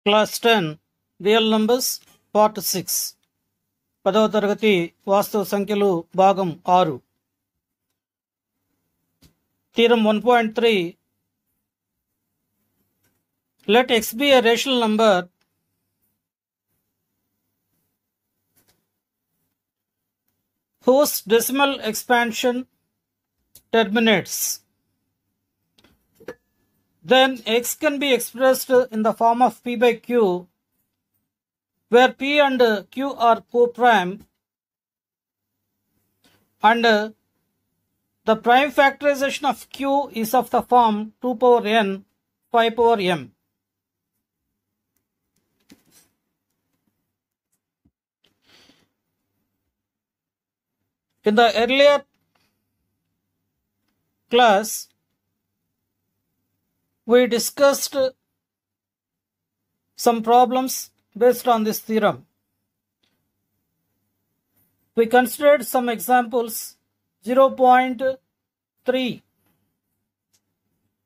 Class 10 Real Numbers Part 6 10వ తరగతి వాస్తవ సంఖ్యలు భాగం 6 Theorem 1.3 Let x be a rational number whose decimal expansion terminates. Then x can be expressed in the form of p by q, where p and q are co-prime, and the prime factorization of q is of the form 2 power n 5 power m. In the earlier class, we discussed some problems based on this theorem. We considered some examples. 0.3.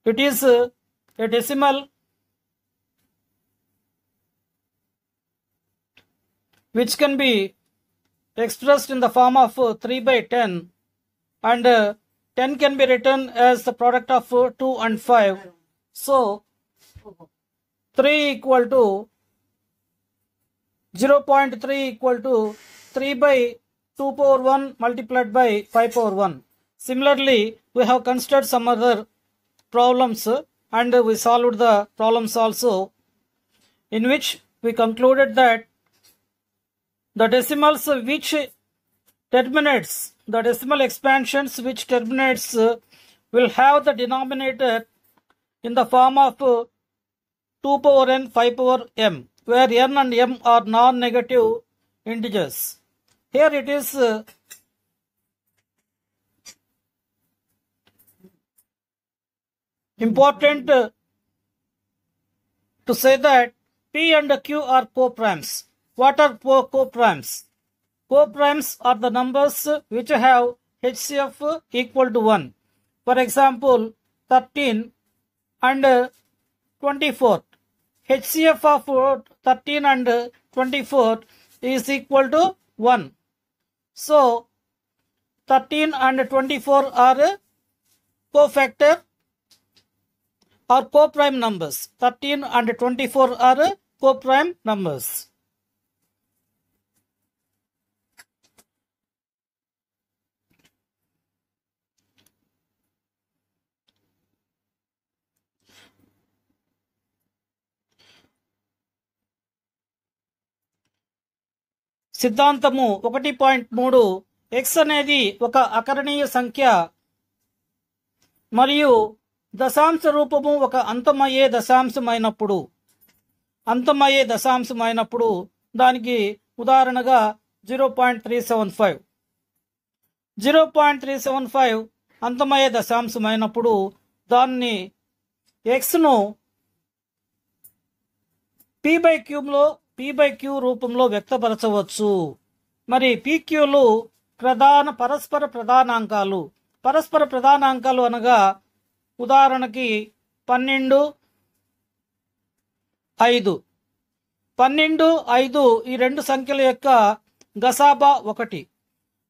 It is a decimal which can be expressed in the form of 3 by 10, and 10 can be written as the product of 2 and 5. So 3 equal to 0.3 equal to 3 by 2 power 1 multiplied by 5 power 1. Similarly, we have considered some other problems and we solved the problems also, in which we concluded that the decimals which terminates, the decimal expansions which terminates will have the denominator in the form of 2 power n 5 power m, where n and m are non-negative integers. Here it is important to say that p and q are co-primes. What are co-primes? Co-primes are the numbers which have HCF equal to 1. For example, 13 and 24. HCF of 13 and 24 is equal to 1. So 13 and 24 are cofactor or co-prime numbers. 13 and 24 are co-prime numbers. సిద్ధాంతము 1.3 x అనేది ఒక అకరణీయ సంఖ్య మరియు దశాంశ రూపము ఒక అంతమయ్యే దశాంశమైనప్పుడు దానికి ఉదాహరణగా 0.375 అంతమయ్యే దశాంశమైనప్పుడు దాన్ని x ను p by q రూపంలో వ్యక్తపరచవచ్చు. మరి pqలు పరస్పర ప్రధానాంకాలు అనగా ఉదాహరణకి 12, 5 ఈ రెండు సంఖ్యల యొక్క గసాబా 1.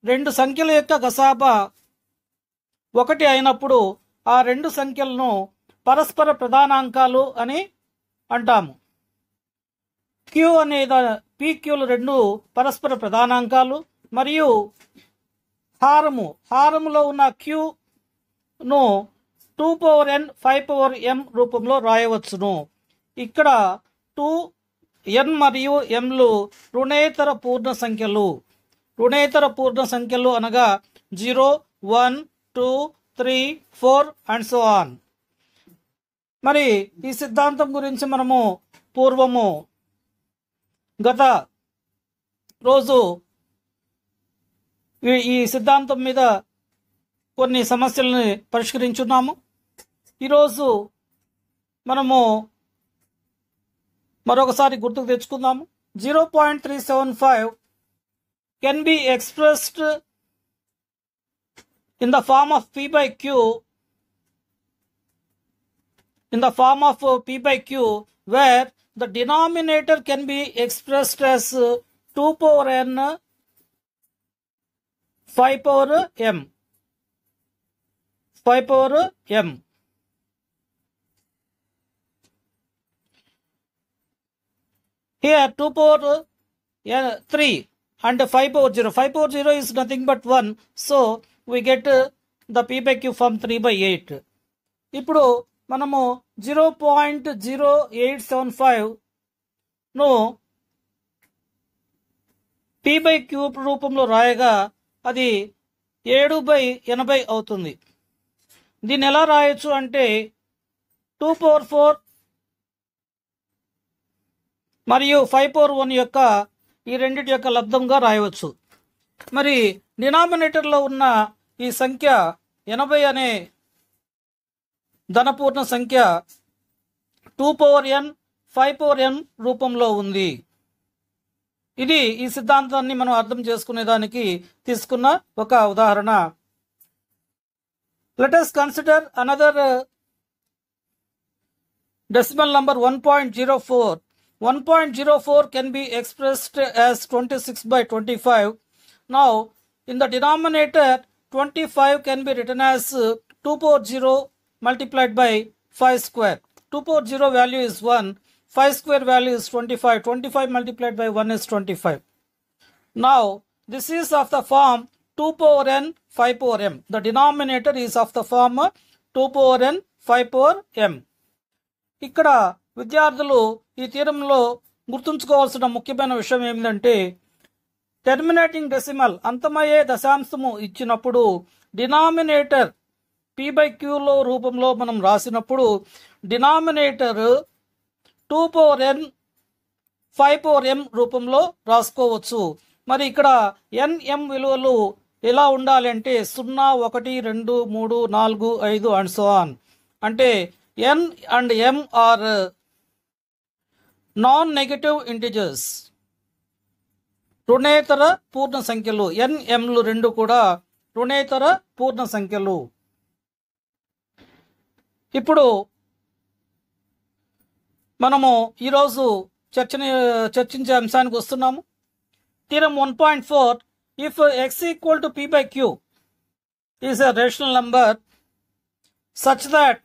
రెండు సంఖ్యల యొక్క గసాబా 1 అయినప్పుడు ఆ రెండు సంఖ్యలను పరస్పర ప్రధానాంకాలు అని అంటాము. q అనేది pqలు రెండు పరస్పర ప్రధానాంకాలు మరియు హారములో ఉన్న q ను 2 power n 5 power m రూపంలో రాయవచ్చును. ఇక్కడ 2n మరియు m లు రుణేతర పూర్ణ సంఖ్యలు అనగా 0, 1, 2, 3, 4 అండ్ సో ఆన్. మరి ఈ సిద్ధాంతం గురించి మనము పూర్వము గత రోజు ఈ సిద్ధాంతం మీద కొన్ని సమస్యలను పరిష్కరించున్నాము. ఈరోజు మనము మరొకసారి గుర్తుకు తెచ్చుకుందాము. 0.375 can be expressed in the form of p by q in the form of p by q, where the denominator can be expressed as 2 power n 5 power m. 5 power m. Here 2 power 3 and 5 power 0. 5 power 0 is nothing but 1. So we get the p by q from 3 by 8. ఇప్పుడు మనము 0.0875 ను p by q రూపంలో రాయగా అది 7/80 అవుతుంది. దీన్ని ఎలా రాయొచ్చు అంటే 2 power 4 మరియు 5 power 1 యొక్క ఈ రెండిటి యొక్క లబ్ధంగా రాయవచ్చు. మరి డినామినేటర్లో ఉన్న ఈ సంఖ్య 80 అనే ధనపూర్ణ సంఖ్య 2 power n 5 power n రూపంలో ఉంది. ఇది ఈ సిద్ధాంతాన్ని మనం అర్థం చేసుకునేదానికి తీసుకున్న ఒక ఉదాహరణ. Let us consider another decimal number 1.04. 1.04 can be expressed as 26/25. Now, in the denominator, 25 can be written as 2 power 0 multiplied by 5 square. 2 power 0 value is 1. 5 square value is 25. 25 multiplied by 1 is 25. Now, this is of the form 2 power n 5 power m. The denominator is of the form 2 power n 5 power m. ఇక్కడ విద్యార్థులు ఈ థియరంలో గుర్తుంచుకోవాల్సిన ముఖ్యమైన విషయం ఏమిటంటే terminating decimal అంతమయ్యే దశాంశము ఇచ్చినప్పుడు denominator p by q లో రూపంలో మనం రాసినప్పుడు denominator 2 power n 5 power m రూపంలో రాసుకోవచ్చు. మరి ఇక్కడ n m విలువలు ఎలా ఉండాలి అంటే 0 1 2 3 4 5 అండ్ సో ఆన్. అంటే n and m are non negative integers, రుణేతర పూర్ణ సంఖ్యలు. n m లు రెండు కూడా రుణేతర పూర్ణ సంఖ్యలు. ఇప్పుడు మనము ఈరోజు చర్చించే అంశానికి వస్తున్నాము. Theorem 1.4. If x equal to p by q is a rational number such that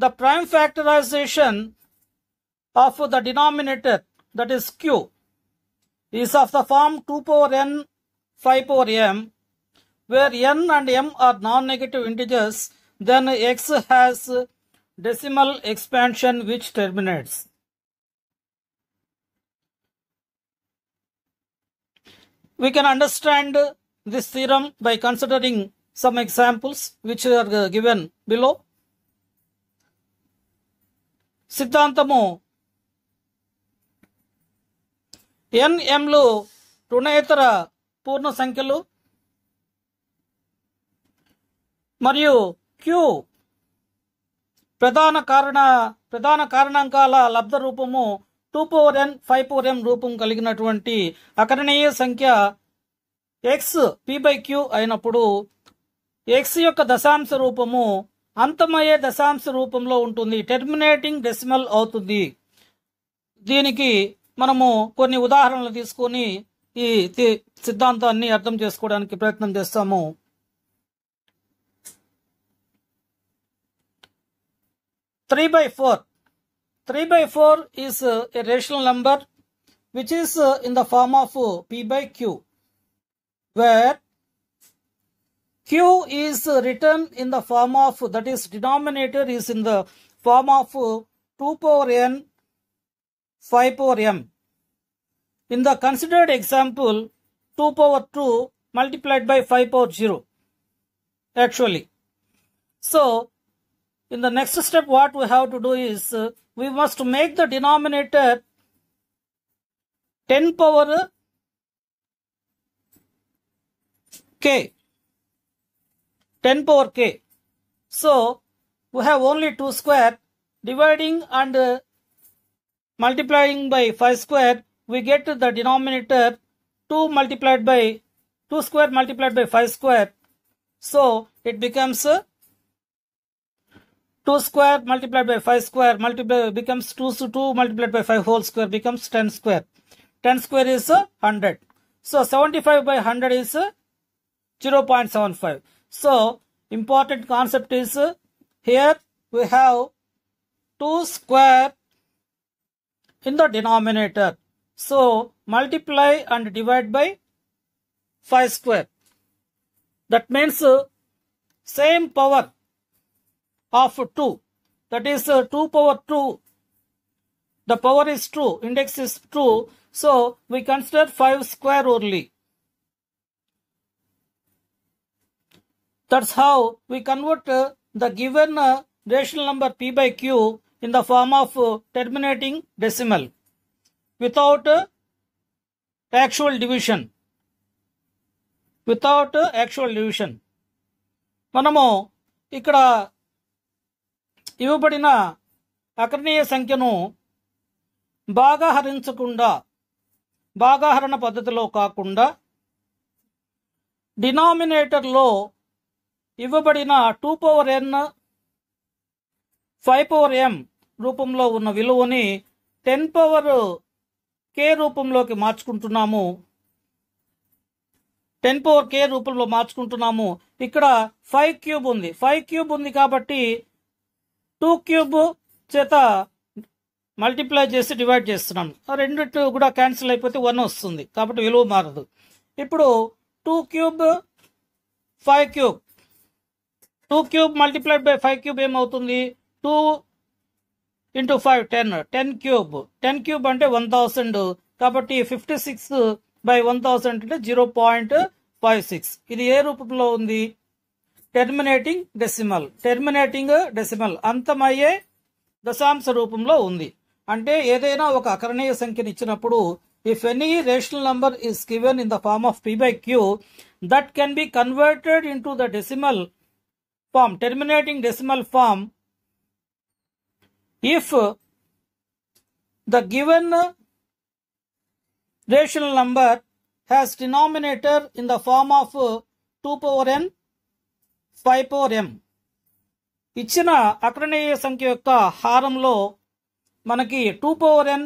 the prime factorization of the denominator, that is q, is of the form 2 power n 5 power m, where n and m are non-negative integers, then x has decimal expansion which terminates. We can understand this theorem by considering some examples which are given below. సిద్ధాంతము n m లు రుణేతర పూర్ణ సంఖ్యలు మరియు q ప్రధాన కారణాంకాల లబ్ధ రూపము 2 power n 5 power m రూపం కలిగినటువంటి అకరణీయ సంఖ్య x p by q అయినప్పుడు x యొక్క దశాంశ రూపము అంతమయ్యే దశాంశ రూపంలో ఉంటుంది, టెర్మినేటింగ్ డెసిమల్ అవుతుంది. దీనికి మనము కొన్ని ఉదాహరణలు తీసుకొని ఈ సిద్ధాంతాన్ని అర్థం చేసుకోవడానికి ప్రయత్నం చేస్తాము. 3/4. 3/4 is a rational number which is in the form of p by q, where q is written in the form of, that is denominator is in the form of 2 power n 5 power m. In the considered example, 2 power 2 multiplied by 5 power 0 actually. So in the next step what we have to do is we must make the denominator 10 power k. 10 power k. So we have only 2 square. Dividing and multiplying by 5 square, we get the denominator 2 square multiplied by 5 square. So it becomes 2 square multiplied by 5 square becomes 2, so 2 multiplied by 5 whole square becomes 10 square. 10 square is 100. So 75 by 100 is 0.75. So important concept is here we have 2 square in the denominator. So multiply and divide by 5 square. That means same power of 2. That is 2 power 2. The power is 2. Index is 2. So we consider 5 square only. That's how we convert the given rational number p by q in the form of terminating decimal without actual division. Without actual division. మనము ఇక్కడ ఇవ్వబడిన అకర్ణీయ సంఖ్యను భాగాహరణ పద్ధతిలో కాకుండా డినామినేటర్లో ఇవ్వబడిన 2 power n 5 power m రూపంలో ఉన్న విలువని 10 పవర్ k రూపంలోకి మార్చుకుంటున్నాము. 10 పవర్ k రూపంలో మార్చుకుంటున్నాము. ఇక్కడ 5 క్యూబ్ ఉంది. 5 క్యూబ్ ఉంది కాబట్టి 2 క్యూబ్ చేత మల్టిప్లై చేసి డివైడ్ చేస్తున్నాం. రెండిటి కూడా క్యాన్సిల్ అయిపోతే 1 వస్తుంది. కాబట్టి విలువ మారదు. ఇప్పుడు 2 cube 5 cube 2 cube multiplied by 5 cube ఏమవుతుంది? 2 ఇంటూ 5 10. 10 క్యూబ్ 10 క్యూబ్ అంటే 1000. కాబట్టి 56 బై 1000 అంటే 0.56. ఇది ఏ రూపంలో ఉంది? టెర్మినేటింగ్ డెసిమల్ అంతమయ్యే దశాంశ రూపంలో ఉంది. అంటే ఏదైనా ఒక అకరణీయ సంఖ్యను ఇచ్చినప్పుడు if any rational number is given in the form of p by q, that can be converted into the decimal form, terminating decimal form, if the given rational number has denominator in the form of 2 power n 5 power m. ఇచ్చిన అకరణీయ సంఖ్య యొక్క హారంలో మనకి 2 power n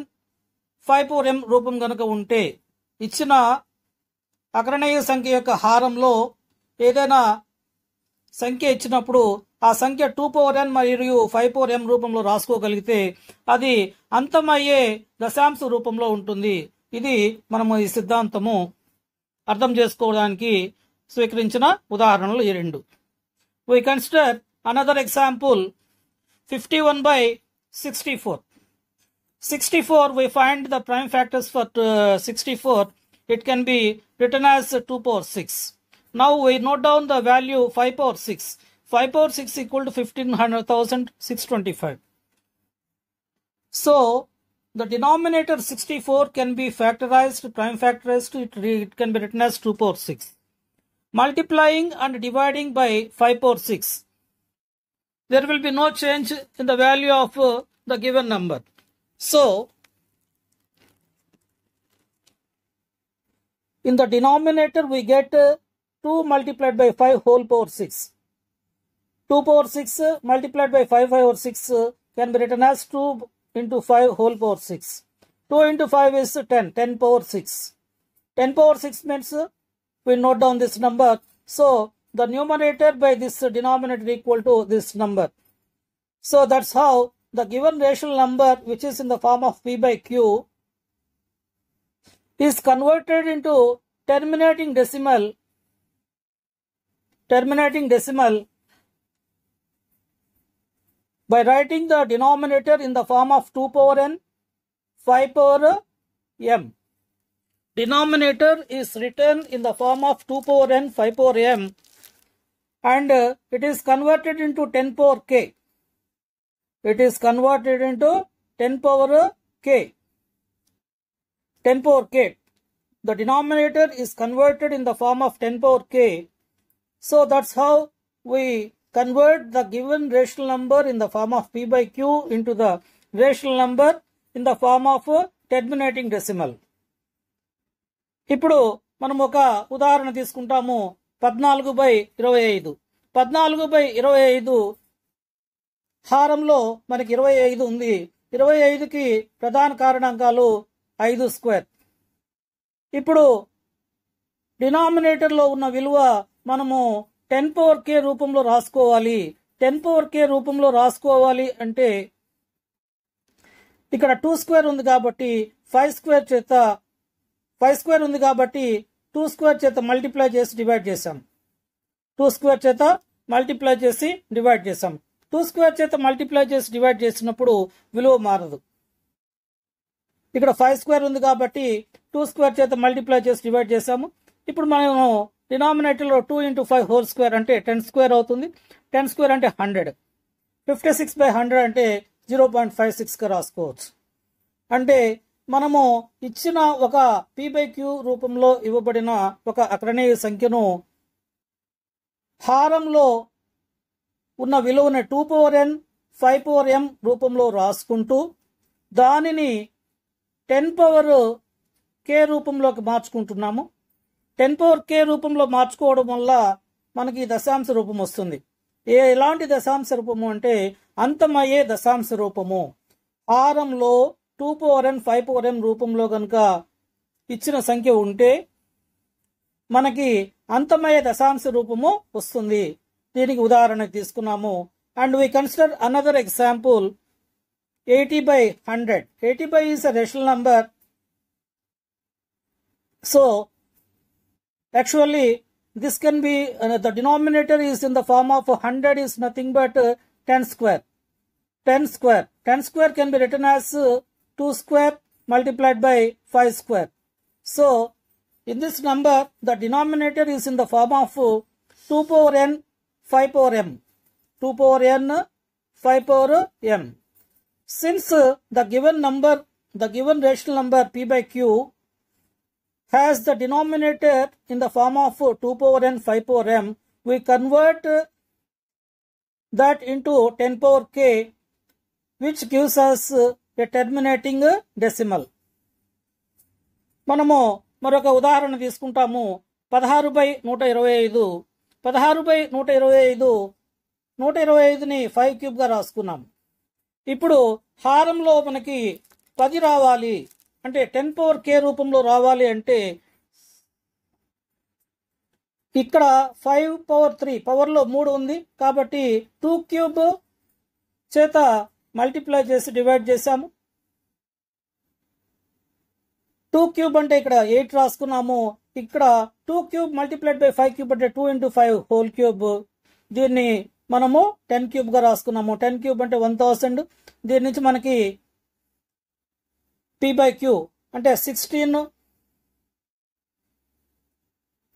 5 power m రూపం గనుక ఉంటే, ఇచ్చిన అకరణీయ సంఖ్య యొక్క హారంలో ఏదైనా సంఖ్య ఇచ్చినప్పుడు ఆ సంఖ్య 2 పవర్ n మరియు 5 పవర్ m రూపంలో రాసుకోగలిగితే అది అంతమయ్యే దశాంశ రూపంలో ఉంటుంది. ఇది మనము ఈ సిద్ధాంతము అర్థం చేసుకోవడానికి స్వీకరించిన ఉదాహరణలు ఈ రెండు. We consider another example, 51 by 64. 64, we find the prime factors for 64. It can be written as 2 power 6. Now we note down the value 5 power 6. 5 power 6 equal to 15,625. So the denominator 64 can be factorized, prime factorized. It can be written as 2 power 6. Multiplying and dividing by 5 power 6. There will be no change in the value of the given number. So, in the denominator we get 2 multiplied by 5 whole power 6. 2 power 6 multiplied by 5 power 6 can be written as 2 into 5 whole power 6. 2 into 5 is 10. 10 power 6. 10 power 6 means we note down this number. So the numerator by this denominator equal to this number. So that's how the given rational number, which is in the form of p by q, is converted into terminating decimal by writing the denominator in the form of 2 power n 5 power m. Denominator is written in the form of 2 power n 5 power m, and it is converted into 10 power k. It is converted into 10 power k. 10 power k. The denominator is converted in the form of 10 power k. So that's how we convert the given rational number in the form of p by q into the rational number in the form of terminating decimal. ఇప్పుడు మనం ఒక ఉదాహరణ తీసుకుంటాము. 14 by 25. 14 by 25 హారంలో మనకి 25 ఉంది. 25కి ప్రధాన కారణాంకాలు 5 square. ఇప్పుడు డినామినేటర్లో ఉన్న విలువ మనము 10 పవర్ k రూపంలో రాసుకోవాలి. 10 పవర్ k రూపంలో రాసుకోవాలి అంటే ఇక్కడ 2 స్క్వేర్ ఉంది కాబట్టి 5 స్క్వేర్ చేత 5 స్క్వేర్ ఉంది కాబట్టి 2 స్క్వేర్ చేత మల్టిప్లై చేసి డివైడ్ చేసాం. 2 స్క్వేర్ చేత మల్టిప్లై చేసి డివైడ్ చేసాం. 2 స్క్వేర్ చేత మల్టిప్లై చేసి డివైడ్ చేసినప్పుడు విలువ మారదు. ఇక్కడ 5 స్క్వేర్ ఉంది కాబట్టి 2 స్క్వేర్ చేత మల్టిప్లై చేసి డివైడ్ చేసాము. ఇప్పుడు మనము డినామినేటర్లో 2 × 5 హోల్ స్క్వేర్ అంటే 10 స్క్వేర్ అవుతుంది. 10 స్క్వేర్ అంటే 100. 56/100 అంటే 0.56గా రాసుకోవచ్చు. అంటే మనము ఇచ్చిన ఒక p/q రూపంలో ఇవ్వబడిన ఒక అకరణీయ సంఖ్యను హారంలో ఉన్న విలువని 2 పవర్ n 5 పవర్ m రూపంలో రాసుకుంటూ దానిని 10 పవర్ k రూపంలోకి మార్చుకుంటున్నాము. 10 పవర్ k రూపంలో మార్చుకోవడం వల్ల మనకి దశాంశ రూపం వస్తుంది. ఎలాంటి దశాంశ రూపము అంటే అంతమయ్యే దశాంశ రూపము. హారంలో 2 పవర్ n 5 పవర్ m రూపంలో కనుక ఇచ్చిన సంఖ్య ఉంటే మనకి అంతమయ్యే దశాంశ రూపము వస్తుంది. దీనికి ఉదాహరణ తీసుకున్నాము. And we consider another example 80/100. 80 is a rational number. So actually this can be the denominator is in the form of 100 is nothing but 10 square. 10 square. 10 square can be written as 2 square multiplied by 5 square. So in this number the denominator is in the form of 2 power n 5 power m. 2 power n 5 power m. Since the given number, the given rational number p/q has the denominator in the form of 2 power n 5 power m, we convert that into 10 power k, which gives us a terminating decimal. మనము మరొక ఉదాహరణ తీసుకుంటాము. 16/125. 16/125 125ని 5 క్యూబ్గా రాసుకున్నాం. ఇప్పుడు హారంలో మనకి 10 రావాలి అంటే 10 power k రూపంలో రావాలి అంటే ఇక్కడ 5 పవర్ 3 పవర్లో 3 ఉంది కాబట్టి 2 క్యూబ్ చేత మల్టిప్లై చేసి డివైడ్ చేసాము. 2 క్యూబ్ అంటే ఇక్కడ 8 రాసుకున్నాము. ఇక్కడ 2 క్యూబ్ మల్టిప్లైడ్ బై 5 క్యూబ్ అంటే 2 × 5 హోల్ క్యూబ్. దీన్ని మనము 10 క్యూబ్గా రాసుకున్నాము. 10 క్యూబ్ అంటే 1000. దీని నుంచి మనకి p/q అంటే 16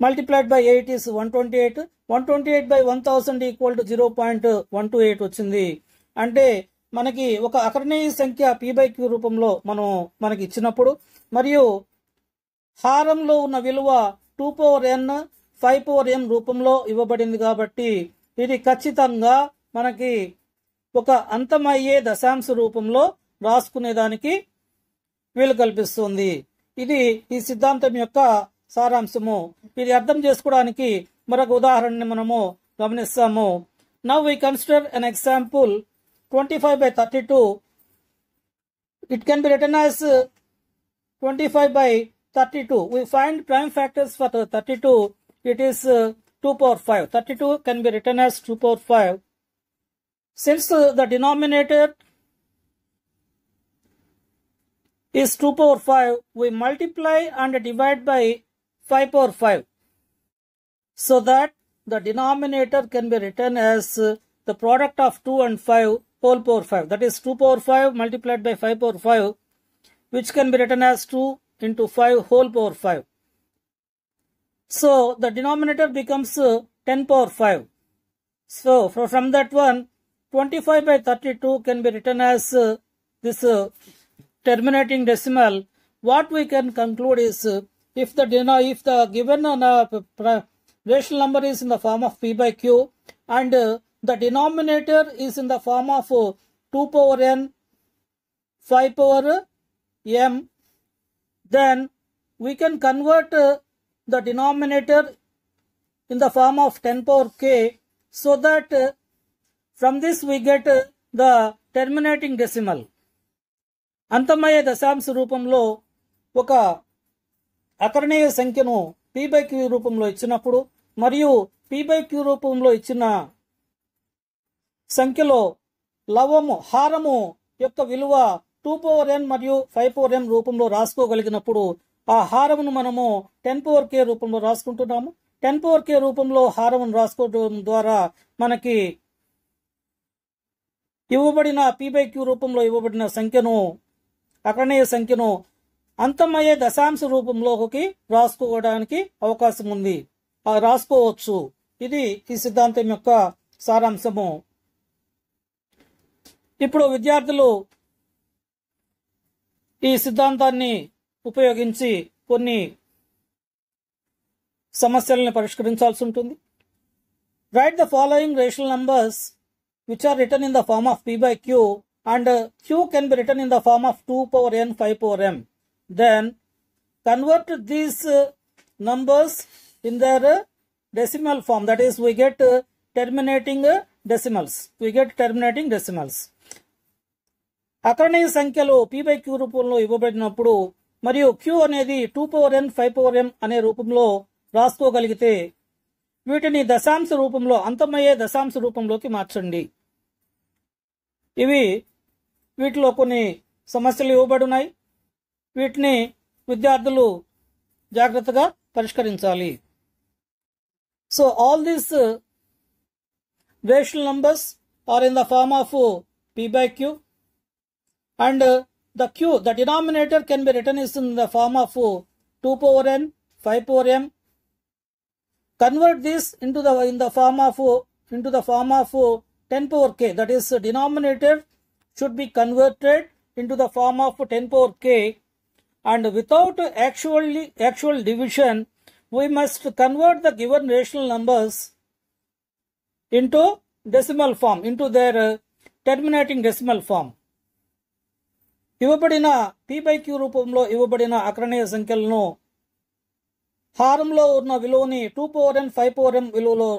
multiplied by 8 is 128. 128/1000 equal to 0.128 వచ్చింది. అంటే మనకి ఒక అకరణీయ సంఖ్య p/q రూపంలో మనకి ఇచ్చినప్పుడు మరియు హారంలో ఉన్న విలువ 2 పవర్ n 5 పవర్ m రూపంలో ఇవ్వబడింది కాబట్టి ఇది ఖచ్చితంగా మనకి ఒక అంతమయ్యే దశాంశ రూపంలో రాసుకునేదానికి వీలు కల్పిస్తుంది. ఇది ఈ సిద్ధాంతం యొక్క సారాంశము. ఇది అర్థం చేసుకోవడానికి మరొక ఉదాహరణని మనము గమనిస్తాము. Now we consider an example 25/32. It can be written as 25/32. We find prime factors for 32. It is 2 power 5. 32 can be written as 2 power 5. Since the denominator is 2 power 5, we multiply and divide by 5 power 5 so that the denominator can be written as the product of 2 and 5 whole power 5. That is 2 power 5 multiplied by 5 power 5, which can be written as 2 × 5 whole power 5. So the denominator becomes 10 power 5. So from that one 25/32 can be written as this terminating decimal. What we can conclude is if the given rational number is in the form of p/q and the denominator is in the form of 2 power n 5 power m, then we can convert the denominator in the form of 10 power k so that from this we get the terminating decimal. అంతమయ్యే దశాంశ రూపంలో ఒక అకరణీయ సంఖ్యను p/q రూపంలో ఇచ్చినప్పుడు మరియు p/q రూపంలో ఇచ్చిన సంఖ్యలో హారము యొక్క విలువ 2n మరియు 5n రూపంలో రాసుకోగలిగినప్పుడు ఆ హారమును మనము 10k రూపంలో రాసుకుంటున్నాము. 10k రూపంలో హారమును రాసుకోవడం ద్వారా మనకి ఇవ్వబడిన p/q రూపంలో ఇవ్వబడిన సంఖ్యను, అకరణీయ సంఖ్యను అంతమయ్యే దశాంశ రూపంలోకి రాసుకోవడానికి అవకాశం ఉంది, రాసుకోవచ్చు. ఇది ఈ సిద్ధాంతం యొక్క సారాంశము. ఇప్పుడు విద్యార్థులు ఈ సిద్ధాంతాన్ని ఉపయోగించి కొన్ని సమస్యలను పరిష్కరించాల్సి ఉంటుంది. Right the following rational numbers which are written in the form of p/q and q can be written in the form of 2n 5m. Then convert these numbers in their decimal form, that is we get terminating decimals. అకరణీయ సంఖ్యలు p/q రూపంలో ఇవ్వబడినప్పుడు మరియు q అనేది 2n 5m అనే రూపంలో రాసుకోగలిగితే వీటిని దశాంశ రూపంలో, అంతమయ్యే దశాంశ రూపంలోకి మార్చండి. వీటిలో కొన్ని సమస్యలు ఇవ్వబడి ఉన్నాయి. వీటిని విద్యార్థులు జాగ్రత్తగా పరిష్కరించాలి. So all these rational numbers are in the form of p/q and the denominator can be written is in the form of 2n 5m. Convert this into the form of 10k, that is denominator should be converted into the form of 10k, and without actual division we must convert the given rational numbers into decimal form, into their terminating decimal form. ఇవ్వబడిన p/q రూపంలో ఇవ్వబడిన అకరణీయ సంఖ్యలను హారంలో ఉన్న విలువని 2n 5m విలువలో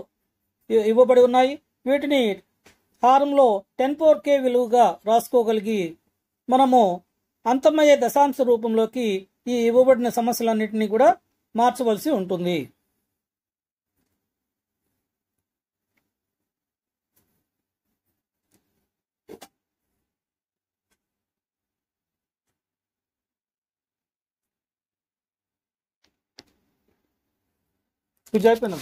ఇవ్వబడి ఉన్నాయి. వీటిని హారంలో 10k విలువగా రాసుకోగలిగి మనము అంతమయ్యే దశాంశ రూపంలోకి ఈ ఇవ్వబడిన సమస్యలన్నింటినీ కూడా మార్చవలసి ఉంటుంది. ఇది అయిపోయినా